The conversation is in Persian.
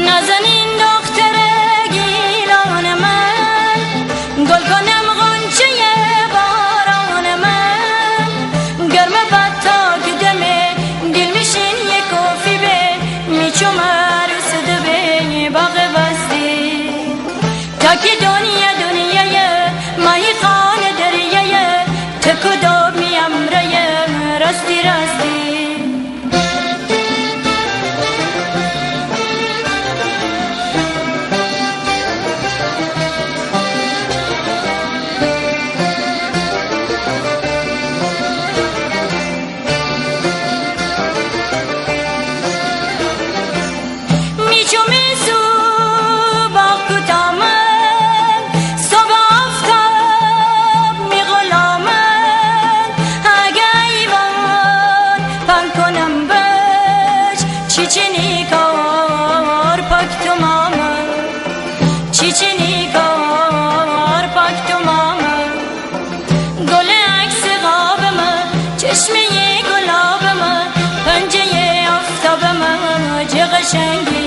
نازنین دختر گیلان من، گل کنم غنچه باران من، گرم بد تا گدمه دل میشین یک کافی به میچوم عروس دبه باغ بستی تا که دنیای ماهی خان دریای تکداب می امره راستی راستی چیچینی کار پاک تو ماما، چیچینی کار پاک تو ماما، گل عکس غابما، چشمه گلابما، پنجه آفتابما، چه قشنگی